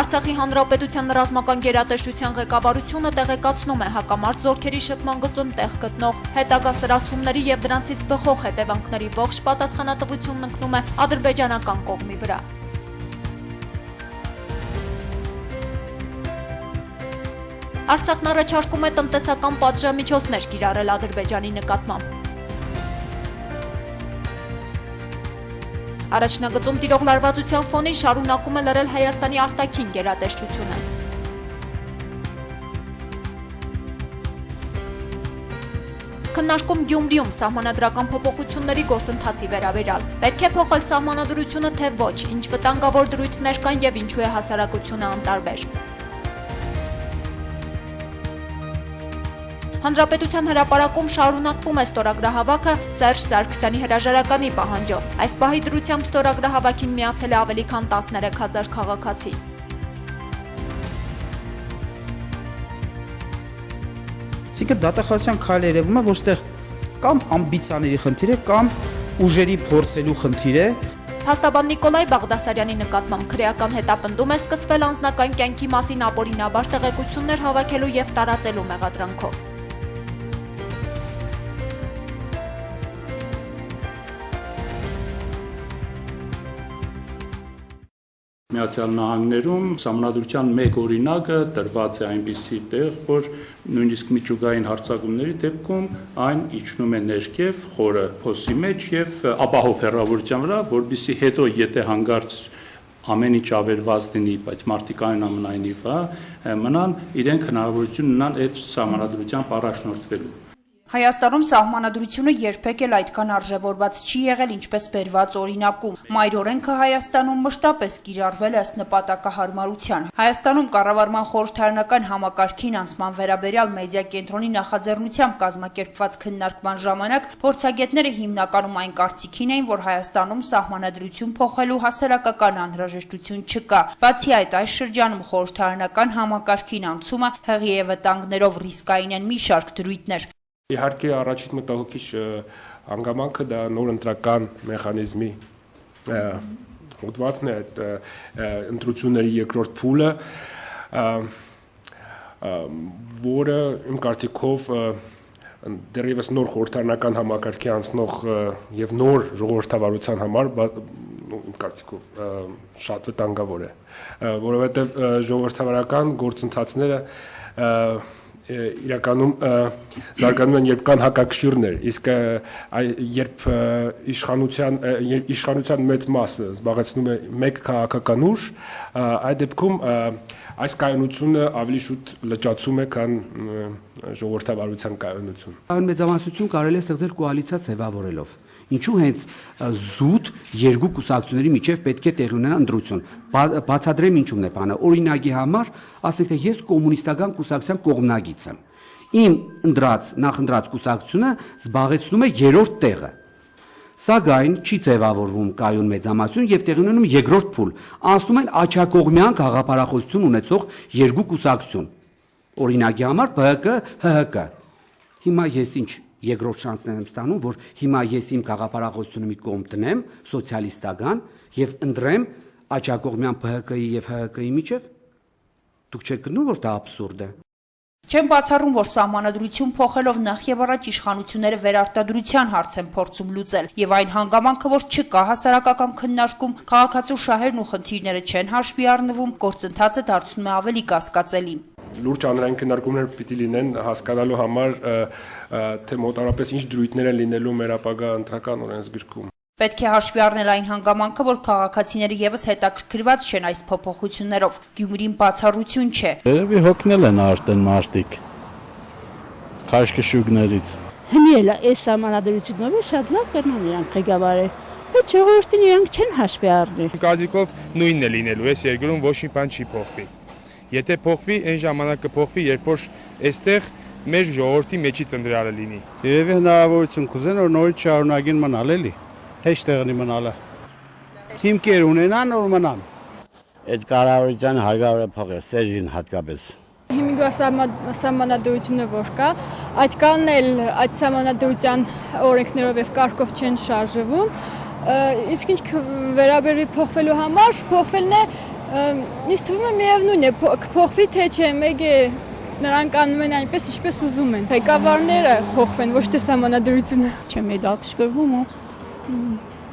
Արցախի հանրապետության ռազմական գերատեսչության ղեկավարությունը տեղեկացնում է հակամարտ զորքերի շփման գծում տեղ գտնող հետագա սրացումների եւ դրանցից բխող հետևանքների ողջ պատասխանատվությունն ընկնում է ադրբեջանական կողմի վրա։ Արցախն առաջարկում է տնտեսական պատժամիջոցներ կիրառել Ադրբեջանի նկատմամբ։ Առաջնագծում տիրող լարվածության ֆոնին շարունակում է լռել Հայաստանի արտաքին գերատեսչությունը։ Քննարկում Գյումրիում սահմանադրական փոփոխությունների գործընթացի վերաբերյալ։ Պետք է փոխել սահմանադրությունը, թե ոչ, ինչ վտանգավոր դրույթներ կան եւ ինչու է հասարակությունը անտարբեր։ Հանրապետության հրապարակում շարունակվում է ստորագրահավաքը Սերժ Սարգսյանի հրաժարականի պահանջով։ Այս պահի դրությամբ ստորագրահավաքին միացել է ավելի քան 13,000 քաղաքացի։ Այսինքն դատախազության քայլը երևում է, որ այստեղ կամ ամբիցիաների խնդիր է, կամ ուժերի փորձելու խնդիր է։ Փաստաբան Նիկոլայ Բաղդասարյանի նկատմամբ քրեական հետապնդում է սկսվել անձնական կյանքի մասին ապօրինաբար տեղեկություններ հավաքելու եւ տարածելու մեղադրանքով։ Միացյալ Նահանգներում սահմանադրության մեկ օրինակը տրված է այնպիսի տեղ, որ նույնիսկ միջուկային հարձակումների դեպքում այն իջնում է ներքև խորը փոսի մեջ եւ ապահով հեռավորության վրա, որբիսի հետո եթե հանգարց ամեն ինչ ավերված լինի, բայց մարդիկ այնուամենայնիվ մնան, իրենք հնարավորություն ունենան այդ սահմանադրությամբ առաջնորդվելու։ Հայաստանում սահմանադրությունը երբեք էլ այդքան արժևորված չի եղել, ինչպես բերված օրինակում։ Մայր օրենքը Հայաստանում մշտապես կիրառվել է ըստ նպատակահարմարության։ Հայաստանում կառավարման խորհրդարանական համակարգին անցման վերաբերյալ մեդիա կենտրոնի նախաձեռնությամբ կազմակերպված քննարկման ժամանակ փորձագետները հիմնականում այն կարծիքին էին, որ Հայաստանում սահմանադրություն փոխելու հասարակական անհրաժեշտություն չկա։ Բացի այդ, այս շրջանում խորհրդարանական համակարգին անցումը հեղի է վտանգներով ռիսկային են մի շարք դրույթներ։ Իհարկե առաջին մտահոգիչ հանգամանքը դա նոր ընտրական մեխանիզմի հոդվածն է, այդ ընտրությունների երկրորդ փուլը, որը իմ կարծիքով դեռևս նոր խորհրդարանական համակարգի անցնող եւ նոր ժողովրդավարության համար իմ կարծիքով շատ վտանգավոր է, որովհետեւ ժողովրդավարական գործընթացները իրականում զարգանում են, երբ կան հակակշիռներ, իսկ երբ իշխանության մեծ մասը զբաղեցնում է մեկ քաղաքական ուժ, այդ դեպքում այս կայունությունը ավելի շուտ լճացում է, քան ժողովրդավարության կայունություն։ Այն մեծամասնություն կարելի է ստեղծել կոալիցիա ձևավորելով։ Ինչու հենց զուտ երկու կուսակցությունների միջև պետք է տեղի ունենա ընտրություն։ Բացատրեմ ինչու՞մն է բանը։ Օրինակի համար, ասենք թե ես կոմունիստական կուսակցության կողմնագից եմ։ Իմ նախընտրած կուսակցությունը զբաղեցնում է երրորդ տեղը։ Սակայն չի ձևավորվում կայուն մեծամասնություն եւ տեղի ունենում երկրորդ փուլ։ Անցնում են աջակողմյան գաղափարախոսություն ունեցող երկու կուսակցություն։ Օրինակի համար ԲՀԿ, ՀՀԿ։ Հիմա ես ինչ երկրորդ շանսն եմ ստանում, որ հիմա ես իմ գաղափարախոսությունը մի կողմ տնեմ, սոցիալիստական եւ ընտրեմ աջակողմյան ԲՀԿ-ի եւ ՀՀԿ-ի միջև։ Դուք չեք գտնում, որ դա աբսուրդ է։ Չեմ բացառում, որ սահմանադրություն փոխելով նախ եւ առաջ իշխանությունները վերարտադրության հարց են փորձում լուծել եւ այն հանգամանքը, որ չկա հասարակական քննարկում, քաղաքացու շահերն ու խնդիրները չեն հաշվի առնվում, գործընթացը դարձնում է ավելի կասկածելի։ Լուրջ հանրային քննարկումներ պիտի լինեն հասկանալու համար, թե մոտավորապես ինչ դրույթներ են լինելու մեր ապագա ընտրական օրենսգրքում։ Պետք է հաշվի առնել այն հանգամանքը, որ քաղաքացիները եւս հետաքրքրված չեն այս փոփոխություններով։ Գյումրին բացառություն չէ։ Երևի հոգնել են արդեն մարդիկ քաշքշուկներից։ Հիմա այս սահմանադրությունները շատ լավ կերման իրանք ղեկավարել, բայց ժողովրդին իրանք չեն հաշվի առնել։ Գազիկով նույնն է լինելու, այս երկրում ոչ մի բան չի փոխվի։ Եթե փոխվի, այն ժամանակ կփոխվի, երբ որ այստեղ մեր ժողովրդի մեջից ընտրյալը լինի։ Երևի հնարավորություն կուզեն, որ նորից շարունակեն մնալ էլի, հեշտ տեղնի մնալը։ Հիմքեր ունենան, որ մնան։ Այդ կառավարության հարկավոր է փոխել, Սերժին հատկապես։ Հիմիկվա սահմանադրությունը որ կա, այդ կանն էլ այդ սահմանադրության օրենքներով եւ կարգով չեն շարժվում, իսկ ինչ վերաբերվի փոխվելու համար, փոխվելն է Ինձ թվում է միևնույն է, կփոխվի թե չէ, մեկ է նրանք անում են այնպես, ինչպես ուզում են։ Ղեկավարները փոխվեն, ոչ թե սահմանադրությունը։ Չեմ հետաքրքրվում ու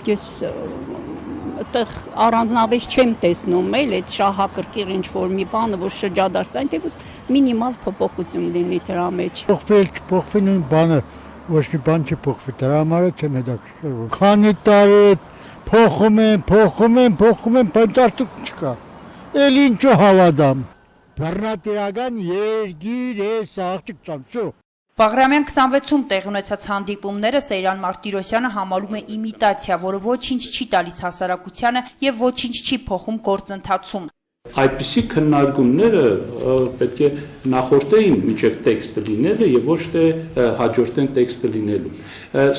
ես այդտեղ առանձնապես չեմ տեսնում էլ այդ շահակրկիր ինչ-որ մի բանը, որ շրջադարձ այնտեղից մինիմալ փոփոխություն լինի դրա մեջ։ Փոխվի նույն բանը, ոչ մի բան չփոխվի, դրա համար չեմ հետաքրքրվում։ Քանի տարի փոխում են, բայց արդյոք չկա։ Էլ ինչու հավատամ։ Բռնատիրական երգիր է աղջիկ ծամսու։ Բաղրամյան 26-ում տեղի ունեցած հանդիպումները Սեյրան Մարտիրոսյանը համալում է իմիտացիա, որը ոչինչ չի տալիս հասարակությանը եւ ոչինչ չի փոխում գործընթացում։ Այդպիսի քննարկումները պետք է նախորդեին մինչև տեքստը լինելը եւ ոչ թե հաջորդեն տեքստը լինելու։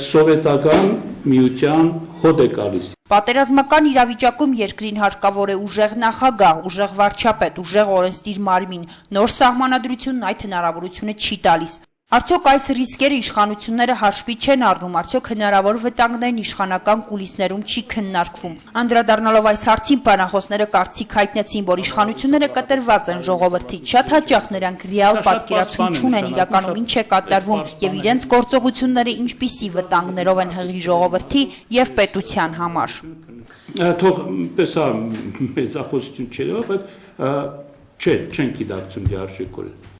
Սովետական միության հոդ է գալիս։ Պատերազմական իրավիճակում երկրին հարկավոր է ուժեղ նախագահ, ուժեղ վարչապետ, ուժեղ օրենսդիր մարմին։ Նոր սահմանադրությունն այդ հնարավորությունը չի տալիս։ Արդյոք այս ռիսկերը իշխանությունները հաշվի չեն առնում, արդյոք հնարավոր վտանգներն իշխանական կուլիսներում չի քննարկվում։ Անդրադառնալով այս հարցին բանախոսները կարծիք հայտնեցին, որ իշխանությունները կտրված են ժողովրդից, շատ հաճախ նրանք ռեալ պատկերացում չունեն իրականում ինչ է կատարվում եւ իրենց գործողությունները ինչպիսի վտանգներով են հղի ժողովրդի եւ պետության համար։ Թող պես մեծախոսություն չէ, բայց չեն գիտակցում լիարժեքորեն։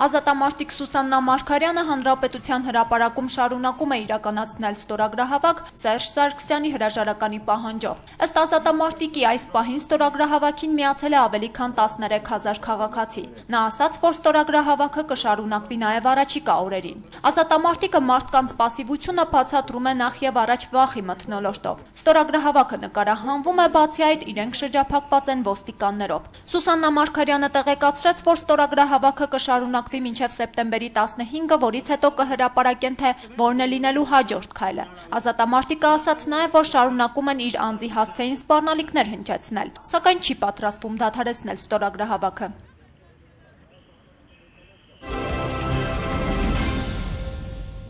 Ազատամարտիկ Սուսաննա Մարգարյանը Հանրապետության հրապարակում շարունակում է իրականացնել ստորագրահավաք Սերժ Սարգսյանի հրաժարականի պահանջով։ Ըստ ազատամարտիկի այս պահին ստորագրահավաքին միացել է ավելի քան 13,000 քաղաքացի։ Նա ասաց, որ ստորագրահավաքը կշարունակվի նաև առաջիկա օրերին։ Ազատամարտիկը մարդկանց պասիվությունը բացատրում է նախ եւ առաջ վախի մթնոլորտով։ Ստորագրահավաքը նկարահանվում է, բացի այդ իրենք շրջափակված են ոստիկաններով։ Սուսաննա Մարգարյանը տեղեկացրեց, որ ստորագրահավաքը կշարունակվի մինչև սեպտեմբերի 15-ը, որից հետո կհրապարակեն, թե որն է լինելու հաջորդ քայլը։ Ազատամարտիկը ասաց նաև, որ շարունակում են իր անձի հասցեին սպառնալիքներ հնչեցնել, սակայն չի պատրաստվում դադարեցնել ստորագրահավաքը։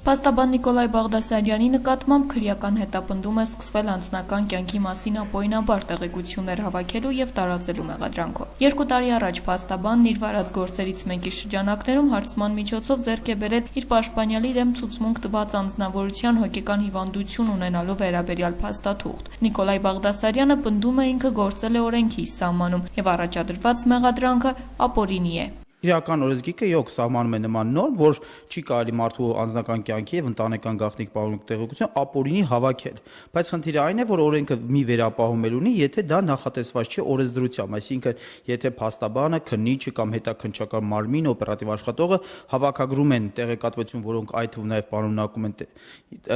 Փաստաբան Նիկոլայ Բաղդասարյանի նկատմամբ քրեական հետապնդում է սկսվել անձնական կյանքի մասին ապօրինաբար տեղեկություններ հավաքելու եւ տարածելու մեղադրանքով։ 2 տարի առաջ փաստաբանն իր վարած գործերից մեկի շրջանակներում հարցման միջոցով ձեռք է բերել իր պաշտպանյալի դեմ ցուցմունք տված անձնավորության հոգեկան հիվանդություն ունենալու վերաբերյալ փաստաթուղթ։ Նիկոլայ Բաղդասարյանը պնդում է ինքը գործել է օրենքի սահմանում եւ առաջադրված մեղադրանքը ապօրինի է։ Իրական օրենսգիքը իհոք սահմանում է նման նորմ, որ չի կարելի մարդու անձնական կյանքի եւ ընտանեկան գաղտնիք պահանջող տեղեկություն ապօրինի հավաքել։ Բայց խնդիրը այն է, որ օրենքը մի վերապահումել ունի, եթե դա նախատեսված չէ օրենսդրությամբ, այսինքն եթե փաստաբանը, քննիչը կամ հետաքննչական մարմին, օպերատիվ աշխատողը հավաքագրում են տեղեկատվություն, որոնք այդ թվում նաեւ պարունակում են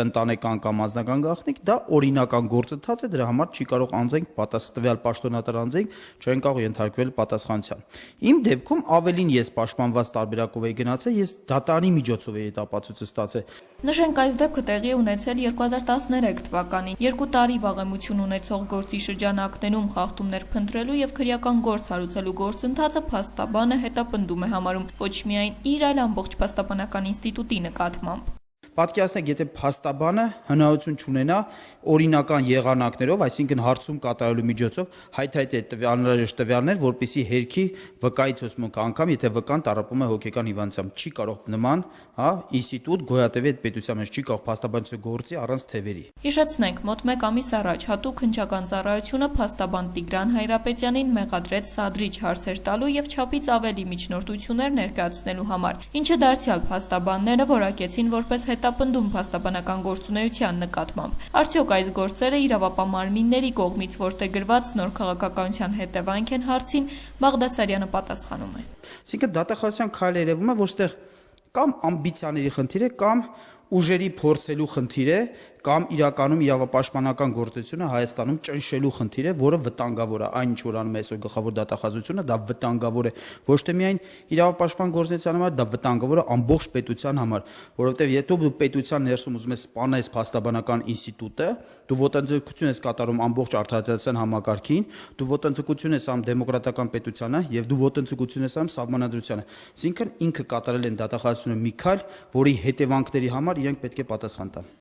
ընտանեկան կամ անձնական գաղտնիք, դա օրինական գործընթաց է, դրա համար չի կարող անձենք տվյալ պաշտոնատար անձենք չեն կարող ենթարկվել պատասխանատվության։ Իմ դեպքում ավելին ես պաշտպանված տարբերակով էի գնացել, ես դատարանի միջոցով էի ապացույցը ստացել։ Նշենք, այս դեպքը տեղի ունեցել 2013 թվականին։ 2 տարի վաղեմություն ունեցող գործի շրջանակներում խախտումներ փնտրելու եւ քրեական գործ հարուցելու գործընթացը փաստաբանը հետապնդում է համարում ոչ միայն իր, այլ ամբողջ փաստաբանական ինստիտուտի նկատմամբ։ Պատկերացնեք, եթե փաստաբանը հնարավորություն չունենա օրինական եղանակներով, այսինքն հարցում կատարելու միջոցով հայթայթել անհրաժեշտ տվյալներ, որպեսզի հերքի վկայից ոսմունք անգամ, եթե վկան տառապում է հոգեկան հիվանդությամբ, չի կարող նման, ինստիտուտ գոյատևի այդ պետության մեջ, չի կարող փաստաբանությունը գործի առանց թևերի։ Հիշեցնենք, մոտ 1 ամիս առաջ հատուկ հնչական ծառայությունը փաստաբան Տիգրան Հայրապետյանին մեղադրեց սադրիչ հարցեր տալու եւ չափից ավելի միջնորդություններ ներկայացնելու համար, ինչը դարձյալ փաստաբանները որակեցին որպես հետապնդում փաստաբանական գործունեության նկատմամբ։ Արդյոք այս գործերը իրավապահ մարմինների կողմից որտեղգրված նոր քաղաքականության հետևանք են հարցին Բաղդասարյանը պատասխանում է։ Այսինքն դատախազության քայլը երևում է, որ ստեղ կամ ամբիցիաների խնդիր է, կամ ուժերի փորձելու խնդիր է, կամ իրականում իրավապաշտպանական գործողությունը Հայաստանում ճնշելու խնդիր է, որը վտանգավոր է, այն ինչ որ անում է այսօր գլխավոր դատախազությունը, դա վտանգավոր է ոչ թե միայն իրավապաշտպան գործողության համար, դա վտանգավոր է ամբողջ պետության համար, որովհետև եթե դու պետության ներսում ուզում ես սպանել փաստաբանական ինստիտուտը, դու ոտնձգություն ես կատարում ամբողջ արդարացիության համակարգին, դու ոտնձգություն ես անում դեմոկրատական պետությանը եւ դու ոտնձգություն ես անում սահմանադրությանը։ Այսինքն ինքը կատարել են դատախազությունը մի քայլ, որի հետևանքների համար իրենք պետք է պատասխան տան։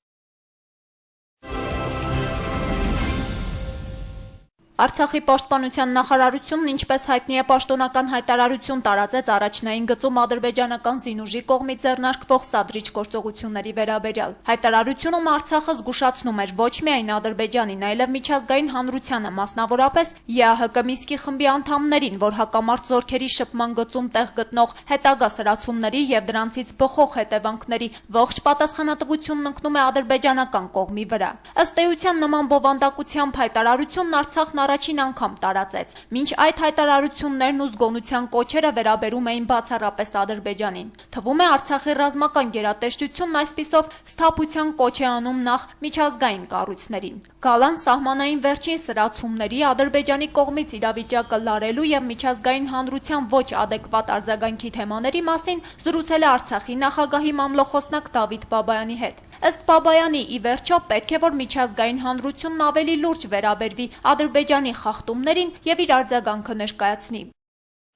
Արցախի պաշտպանության նախարարությունն, ինչպես հայտնի է, պաշտոնական հայտարարություն տարածեց առաջնային գծում ադրբեջանական զինուժի կողմից ձեռնարկվող սադրիչ գործողությունների վերաբերյալ։ Հայտարարությունում Արցախը զգուշացնում էր ոչ միայն Ադրբեջանին, այլև միջազգային հանրությանը, մասնավորապես ԵԱՀԿ Մինսկի խմբի անդամներին, որ հակամարտ զորքերի շփման գծում տեղ գտնող հետագա սրացումների եւ դրանցից բխող հետևանքների ողջ պատասխանատվությունն ընկնում է ադրբեջանական կողմի վրա։ Ըստ էության, նման բովանդակությամբ հայտարարությունն Արցախն առաջին անգամ տարածեց։ Մինչ այդ հայտարարություններն ու զգոնության կոչերը վերաբերում էին բացառապես Ադրբեջանին։ Թվում է Արցախի ռազմական գերատեսչությունն այսպիսով սթափության կոչ է անում նախ միջազգային կառույցներին։ Գալան սահմանային վերջին սրացումների Ադրբեջանի կողմից իրավիճակը լարելու եւ միջազգային հանրության ոչ ադեկվատ արձագանքի թեմաների մասին զրուցել է Արցախի նախագահի մամլոխոսնակ Դավիթ Բաբայանի հետ։ Ըստ Բաբայանի, ի վերջո պետք է որ միջազգային հանրությունն ավելի լուրջ վերաբերվի Ադրբեջանի խախտումներին եւ իր արձագանքը ներկայացնի։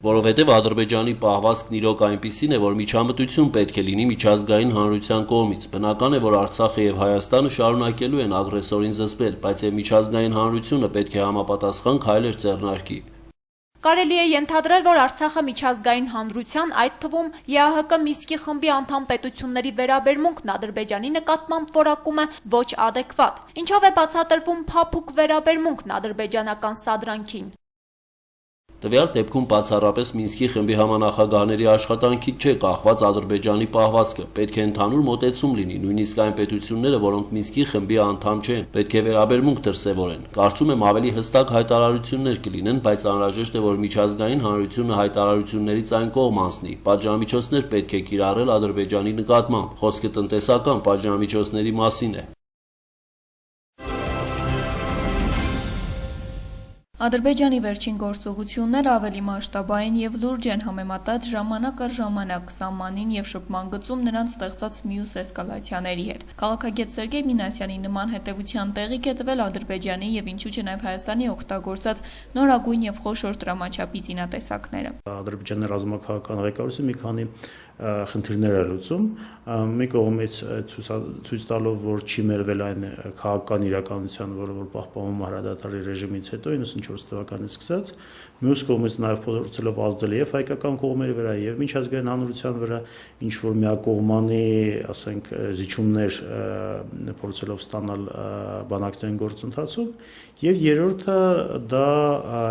Որովհետև Ադրբեջանի պահվածքն իրոք այնպիսին է, որ միջամտություն պետք է լինի միջազգային հանրության կողմից։ Բնական է, որ Արցախը եւ Հայաստանը շարունակելու են ագրեսորին զսպել, բայց եւ միջազգային հանրությունը պետք է համապատասխան քայլեր ձեռնարկի։ Կարելի է ենթադրել, որ Արցախը միջազգային հանրության, այդ թվում ԵԱՀԿ Մինսկի խմբի անդամ պետությունների վերաբերմունքն Ադրբեջանի նկատմամբ որակում է ոչ ադեկվատ, ինչով է բացատրվում փափուկ վերաբերմունքն ադրբեջանական սադրանքին։ Տվյալ դեպքում բացառապես Մինսկի խմբի համանախագահների աշխատանքից չէ կախված Ադրբեջանի պահվածքը, պետք է ընդհանուր մոտեցում լինի, նույնիսկ այն պետությունները, որոնք Մինսկի խմբի անդամ չեն, պետք է վերաբերմունք դրսևորեն։ Կարծում եմ ավելի հստակ հայտարարություններ կլինեն, բայց անհրաժեշտ է, որ միջազգային հանրությունը հայտարարություններից այն կողմ անցնի։ Պատժամիջոցներ պետք է կիրառել Ադրբեջանի նկատմամբ, խոսքը տնտեսական պատժամիջոցների մասին է։ Ադրբեջանի վերջին գործողությունները ավելի մասշտաբային եւ լուրջ են համեմատած ժամանակ առ ժամանակ սահմանին եւ շփման գծում նրանց ստեղծած մյուս էսկալացիաների հետ։ Քաղաքագետ Սերգեյ Մինասյանի նման հետևության տեղիք է տվել Ադրբեջանի եւ ինչու՞ չէ նաեւ Հայաստանի օգտագործած նորագույն եւ խոշոր դրամաչափի զինատեսակները։ Ադրբեջանի ռազմաքաղաքական ղեկավարությունը մի քանի խնդիրներ է լուծում, մի կողմից ցույց տալով, որ չի մերվել այն քաղաքական իրականության, որը որ պահպանվում է հրադադարի ռեժիմից հետո 94 թվականից սկսած, մյուս կողմից նաև փորձելով ազդել եւ հայկական կողմերի վրա եւ միջազգային հանրության վրա, ինչ որ միակողմանի, ասենք, զիջումներ փորձելով ստանալ բանակցային գործընթացում, եւ երրորդը դա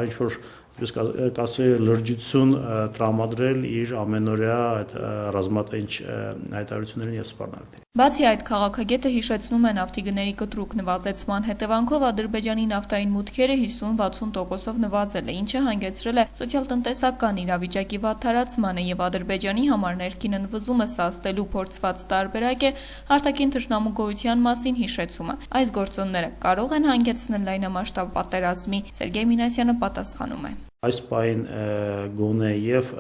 ինչ որ կասի լրջություն տրամադրել իր ամենօրյա այդ ռազմատենչ հայտարարություններին եւ սպառնալիքներին։ Բացի այդ, քաղաքագետը հիշեցնում է նավթի գների կտրուկ նվազեցման հետևանքով Ադրբեջանի նավթային մուտքերը 50-60%-ով նվազել է, ինչը հանգեցրել է սոցիալ-տնտեսական իրավիճակի վատթարացմանը եւ Ադրբեջանի համար ներքին ընդվզումը սաստելու փորձված տարբերակ է արտաքին թշնամու գոյության մասին հիշեցումը։ Այս գործոնները կարող են հանգեցնել լայնամասշտաբ պատերազմի։ Սերգեյ Մինասյանը պատասխանում է։ Այս պայն գոնե եւ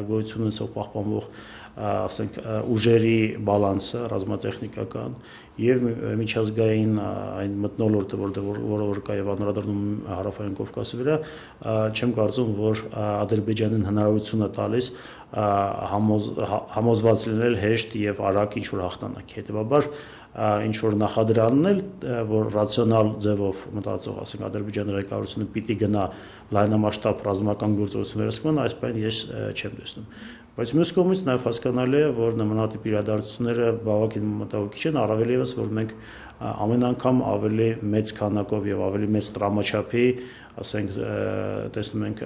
գոյություն ունեցող պահպանվող ասենք ուժերի բալանսը ռազմատեխնիկական եւ միջազգային այն մթնոլորտը, որը կա եւ անդրադառնում հարավային Կովկասի վրա, չեմ կարծում, որ Ադրբեջանին հնարավորություն է տալիս համոզված լինել հեշտ եւ արագ ինչ որ հաղթանակ։ Հետեւաբար ինչ որ նախադրյալն էլ, որ ռացիոնալ ձևով մտածող, ասենք Ադրբեջանի ղեկավարությունը պիտի գնա լայնամասշտաբ ռազմական գործողություն վերահսկման, այս բանը ես չեմ տեսնում։ Բայց մյուս կողմից նաև հասկանալի է, որ նմանատիպ իրադարձությունները բավականին մտահոգիչ են, առավել եւս, որ մենք ամեն անգամ ավելի մեծ քանակով եւ ավելի մեծ տրամաչափի, ասենք, տեսնում ենք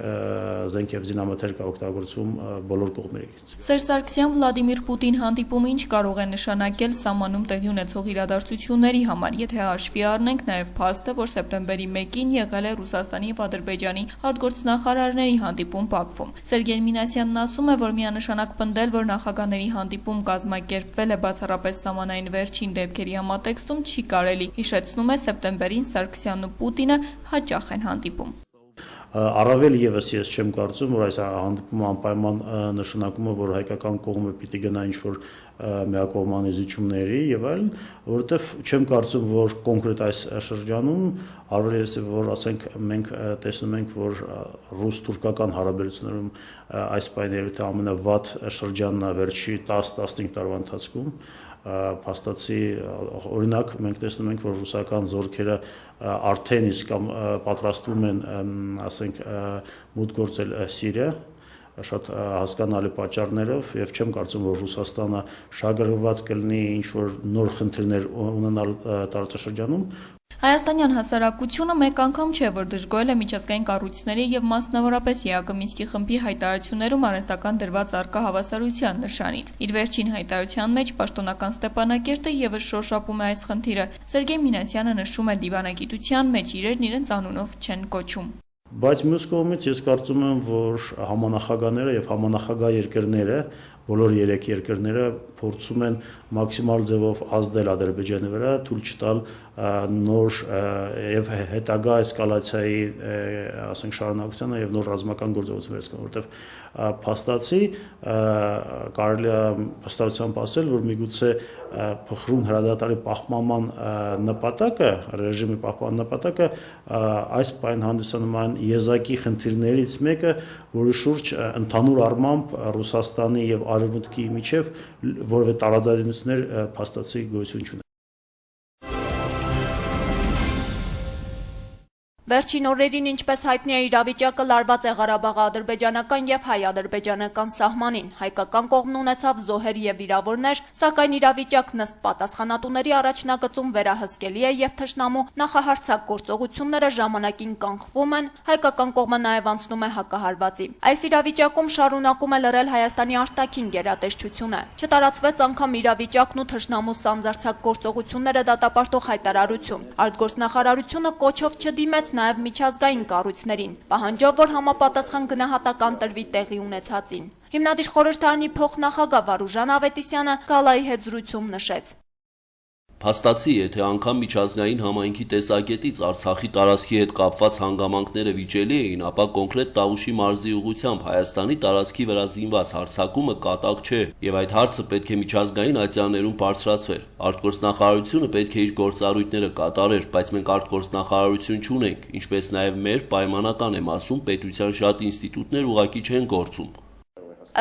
զենք եւ զինամթերք օգտագործում բոլոր կողմերից։ Սերժ Սարգսյան Վլադիմիր Պուտին հանդիպումը ինչ կարող է նշանակել սահմանում տեղի ունեցող իրադարձությունների համար, եթե հաշվի առնենք նաեւ փաստը, որ սեպտեմբերի 1-ին եղել է Ռուսաստանի եւ Ադրբեջանի արտգործնախարարների հանդիպում Բաքվում։ Սերգեյ Մինասյանն ասում է, որ միանշանակ պնդել, որ նախագահների հանդիպում կազմակերպվել է բացառապես սահմանային վերջին դեպքերի համատեքստում չի կարելի։ Հիշեցնում է սեպտեմբերին Սարգսյանն ու Պուտինը հաճախ են հանդիպում։ Առավել եւս ես չեմ կարծում, որ այս հանդիպումը անպայման նշանակում է, որ հայկական կողմը պիտի գնա ինչ-որ միակողմանի զիջումների եւ այլն, որովհետեւ չեմ կարծում, որ կոնկրետ այս շրջանում առավել եւս որ ասենք մենք տեսնում ենք, որ ռուս-թուրքական հարաբերություններում այս պայմանները թե ամենավատ շրջանն է վերջի 10-15 տարվա ընթացքում փաստացի օրինակ մենք տեսնում ենք, որ ռուսական զորքերը արդեն իսկ պատրաստվում են, ասենք, մուտք գործել Սիրիա, շատ հասկանալի պատճառներով, եւ չեմ կարծում, որ Ռուսաստանը շահագրգռված կլինի ինչ-որ նոր խնդիրներ ունենալ տարածաշրջանում։ Հայաստանյան հասարակությունը մեկ անգամ չէ, որ դժգոհել է միջազգային կառույցների եւ մասնավորապես ԵԱԿ Մինսկի խմբի հայտարարություններում առանձնական դրված առկա հավասարության նշանից։ Իր վերջին հայտարարության մեջ պաշտոնական Ստեփանակերտը եւս շոշափում է այս խնդիրը։ Սերգեյ Մինասյանը նշում է դիվանագիտության մեջ իրերն իրենց անունով չեն կոչում։ Բայց մյուս կողմից ես կարծում եմ, որ համանախագահները եւ համանախագահ երկրները, բոլոր 3 երկրները փորձում են մաքսիմալ ձևով ազդել Ադրբեջանի վրա, թույլ չտալ նոր եւ հետագա էսկալացիայի, ասենք, շարունակությանը եւ նոր ռազմական գործողություն վերսկան, որովհետեւ փաստացի կարելի է հստակությամբ ասել, որ միգուցե փխրուն հրադադարի պահպանման նպատակը, ռեժիմի պահպանման նպատակը այս պայն հանդիսանում են եզակի խնդիրներից մեկը, որի շուրջ ընդհանուր առմամբ Ռուսաստանի եւ Արևմուտքի միջև որևէ տարաձայնություններ փաստացի գոյություն չունեն։ Վերջին օրերին, ինչպես հայտնի է, իրավիճակը լարված է Ղարաբաղի ադրբեջանական եւ հայ-ադրբեջանական սահմանին։ Հայկական կողմն ունեցավ զոհեր եւ վիրավորներ, սակայն իրավիճակն ըստ պատասխանատուների առաջնագծում վերահսկելի է եւ թշնամու նախահարցակ գործողությունները ժամանակին կանխվում են, հայկական կողմը նաեւ անցնում է հակահարվածի։ Այս իրավիճակում շարունակում է լռել Հայաստանի արտաքին գերատեսչությունը։ Չտարածվեց անգամ իրավիճակն ու թշնամու սանձարձակ գործողությունները դատապարտող հայտարարություն։ Արտգործնախարարությունը կոչով չդիմեց նաև միջազգային կառույցներին, պահանջով, որ համապատասխան գնահատական տրվի տեղի ունեցածին։ Հիմնադիր խորհրդարանի փոխնախագահ Վարուժան Ավետիսյանը գալայի հետ զրույցում նշեց. Փաստացի, եթե անգամ միջազգային համայնքի տեսակետից Արցախի տարածքի հետ կապված հանգամանքները վիճելի էին, ապա կոնկրետ Տավուշի մարզի ուղղությամբ Հայաստանի տարածքի վրա զինված հարձակումը կատակ չէ, եւ այդ հարցը պետք է միջազգային ատյաններում բարձրացվեր։ Արտգործնախարարությունը պետք է իր գործառույթները կատարեր, բայց մենք արտգործնախարարություն չունենք, ինչպես նաեւ մեր պայմանական եմ ասում, պետության շատ ինստիտուտներ ուղղակի չեն գործում։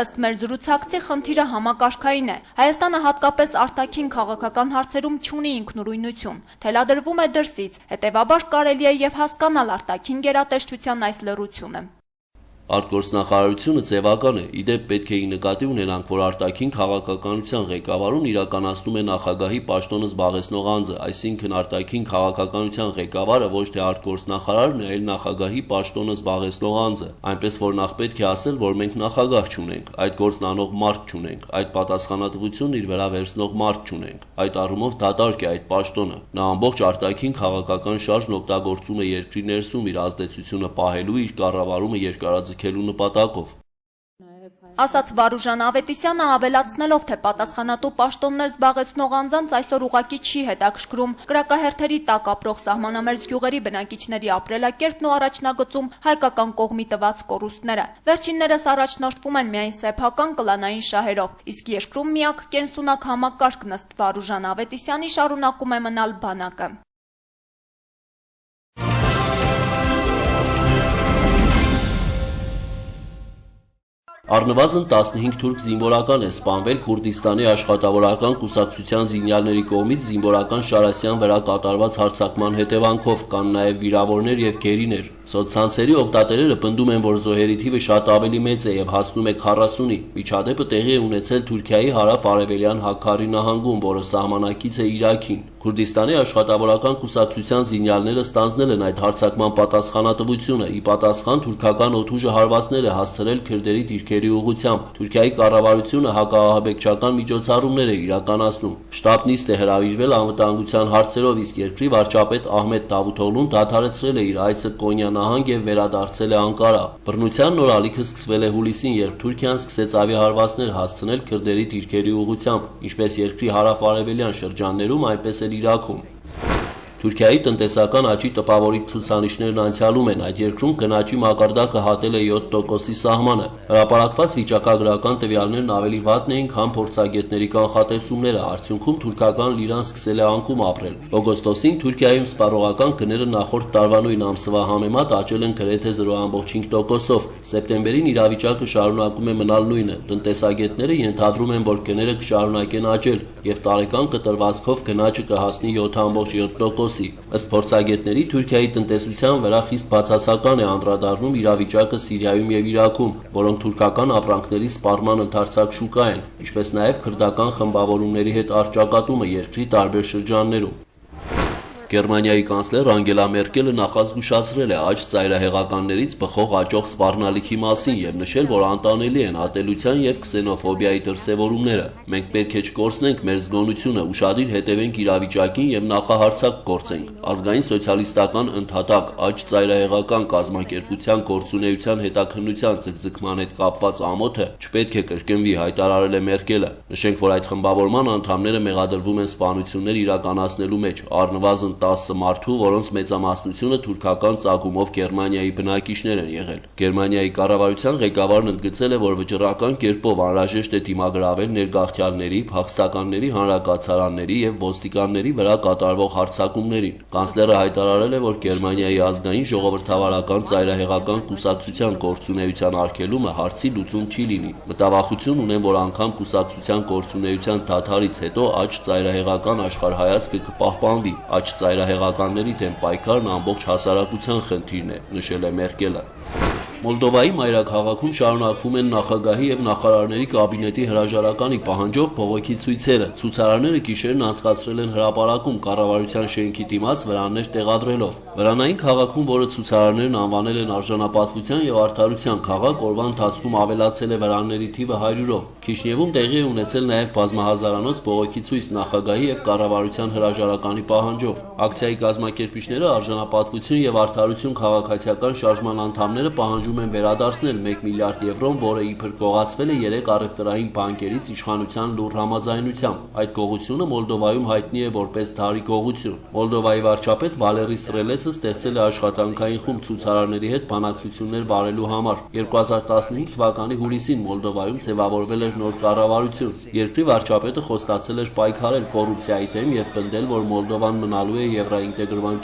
Ըստ մեր զրուցակցի խնդիրը համակարգային է։ Հայաստանը հատկապես արտաքին քաղաքական հարցերում չունի ինքնուրույնություն, թելադրվում է դրսից, հետևաբար կարելի է եւ հասկանալ արտաքին գերատեսչության այս լռությունը։ Արտգործնախարարությունը ձևական է, իդեպ պետք է նկատի ունենանք, որ արտաքին քաղաքականության ղեկավարում իրականացնում է նախագահի պաշտոնը զբաղեցնող անձը, այսինքն արտաքին քաղաքականության ղեկավարը ոչ թե արտգործնախարարն է, այլ նախագահի պաշտոնը զբաղեցնող անձը, այնպես որ նախ պետք է ասել, որ մենք նախագահ չունենք, այդ գործն անող մարդ չունենք, այդ պատասխանատվությունն իր վրա վերցնող մարդ չունենք, այդ առումով դատարկ է այդ պաշտոնը, նա ամբողջ արտաքին քաղաքական շարժն օգտագործում է երկրի ներսում իր ազդեցությունը պահելու, իր կառավարումը երկարաձգելու նպատակով։ Ասաց Վարուժան Ավետիսյանը, ավելացնելով, թե պատասխանատու պաշտոններ զբաղեցնող անձանց այսօր ուղղակի չի հետաքրքրում կրակահերթերի տակ ապրող սահմանամերձ գյուղերի բնակիչների ապրելակերպն ու առաջնագծում հայկական կողմի տված կորուստները։ Վերջիններս առաջնորդվում են միայն սեփական կլանային շահերով, իսկ երկրում միակ կենսունակ համակարգն ըստ Վարուժան Ավետիսյանի շարունակում է մնալ բանակը։ Առնվազն 15 թուրք զինվորական է սպանվել Քուրդիստանի աշխատավորական կուսակցության զինյալների կողմից զինվորական Շարասյան վրա կատարված հարձակման հետևանքով, կան նաև վիրավորներ եւ գերիներ։ Սոցցանցերի օգտատերերը պնդում են, որ զոհերի թիվը շատ ավելի մեծ է եւ հասնում է 40-ի։ Միջադեպը տեղի է ունեցել Թուրքիայի հարավ-արևելյան Հաքարի նահանգում, որը սահմանակից է Իրաքին։ Քուրդիստանի աշխատավորական կուսակցության զինյալները ստանձնել են այդ հարձակման պատասխանատվությունը, ի պատասխան թուրքական օդուժը հարվածներ է հասցրել քրդերի դիրքերի ուղղությամբ։ Թուրքիայի կառավարությունը հակաահաբեկչական միջոցառումներ է իրականացնում։ Շտաբ նիստ է հրավիրվել անվտանգության հարցերով, իսկ երկրի վարչապետ Ահմեդ Դավութօղլուն դադարեցրել է իր այցը Կոնյա նահանգ եւ վերադարձել է Անկարա։ Բռնության նոր ալիքը սկսվել է հուլիսին, երբ Թուրքիան սկսեց ավիահարվածներ հասցնել քրդերի դիրքերի ուղղությամբ, ինչպես երկրի հարավ-արևելյան շրջաններում, այնպես էլ Իրաքում։ Թուրքիայի տնտեսական աճի տպավորիչ ցուցանիշներն անցյալում են, այդ երկրում գնաճի մակարդակը հատել է 7%-ի սահմանը։ Հրապարակված վիճակագրական տվյալներն ավելի վատն էին, քան փորձագետների կանխատեսումները, արդյունքում թուրքական լիրան սկսել է անկում ապրել։ Օգոստոսին Թուրքիայում սպառողական գները նախորդ տարվա նույն ամսվա համեմատ աճել են գրեթե 0.5%-ով։ Սեպտեմբերին իրավիճակը շարունակում է մնալ նույնը։ Տնտեսագետները ենթադրում են, որ գները կշարունակեն աճել եւ տարեկան կտրվածքով գնաճը կհասնի 7.7%-ի։ խոսի։ Ըստ փորձագետների, Թուրքիայի տնտեսության վրա խիստ բացասական է անդրադառնում իրավիճակը Սիրիայում եւ Իրաքում, որոնք թուրքական ապրանքների սպառման ընդարձակ շուկա են, ինչպես նաեւ քրդական խմբավորումների հետ առճակատումը երկրի տարբեր շրջաններում։ Գերմանիայի կանցլեր Անգելա Մերկելը նախազգուշացրել է աճ ծայրահեղականներից բխող աճող սպառնալիքի մասին եւ նշել, որ անտանելի են ատելության եւ քսենոֆոբիայի դրսեւորումները։ Մենք պետք է չկորցնենք մեր զգոնությունը, ուշադիր հետևենք իրավիճակին եւ նախահարցակ գործենք։ Ազգային սոցիալիստական ընդհատակ աճ ծայրահեղական կազմակերպության գործունեության հետաքննության ձգձգման հետ կապված ամոթը չպետք է կրկնվի, հայտարարել է Մերկելը։ Նշենք, որ այդ խմբավորման անդամները մեղադրվում են սպանություններ իրականացնելու մեջ, առնվազն 10 մարդու, որոնց մեծամասնությունը թուրքական ծագումով Գերմանիայի բնակիչներ են եղել։ Գերմանիայի կառավարության ղեկավարն ընդգծել է, որ վճռական կերպով անհրաժեշտ է դիմագրավել ներգաղթյալների, փախստականների հանրակացարանների եւ ոստիկանների վրա կատարվող հարձակումներին։ Կանցլերը հայտարարել է, որ Գերմանիայի ազգային ժողովրդավարական ծայրահեղական կուսակցության գործունեության արգելումը հարցի լուծում չի լինի։ Մտավախություն ունեն, որ անգամ կուսակցության գործունեության դադարից հետո աճ ծայրահեղական աշխարհայացքը կպահպանվի։ Աճ ծայրահեղականների դեմ պայքարն ամբողջ հասարակության խնդիրն է, նշել է Մերկելը։ Մոլդովայի մայրաքաղաքում շարունակվում են նախագահի եւ նախարարների կաբինետի հրաժարականի պահանջով բողոքի ցույցերը։ Ցուցարարները գիշերն անցկացրել են հրապարակում կառավարության շենքի դիմաց վրաններ տեղադրելով։ Վրանային քաղաքում, որը ցուցարարներն անվանել են արժանապատվության եւ արդարության քաղաք, օրվա ընթացքում ավելացել է վրանների թիվը 100-ով։ Քիշնևում տեղի է ունեցել նաեւ բազմահազարանոց բողոքի ցույց նախագահի եւ կառավարության հրաժարականի պահանջով։ Ակցիայի կազմակերպիչները արժանապատվություն եւ արդարություն քաղաքացիական շարժման անդամները պահանջում են վերադարձնել 1 միլիարդ եվրոն, որը իբր գողացվել է 3 առևտրային բանկերից իշխանության լուռ համաձայնությամբ։ Այդ գողությունը Մոլդովայում հայտնի է որպես Դարի գողություն։ Մոլդովայի վարչապետ Վալերի Ստրելեցը ստեղծել է աշխատանքային խումբ ցուցարարների հետ բանակցություններ վարելու համար։ 2015 թվականի հուլիսին Մոլդովայում ձևավորվել էր նոր կառավարություն։ Երկրի վարչապետը խոստացել էր պայքարել կոռուպցիայի դեմ եւ պնդել, որ Մոլդովան մնալու է եվրոինտեգրման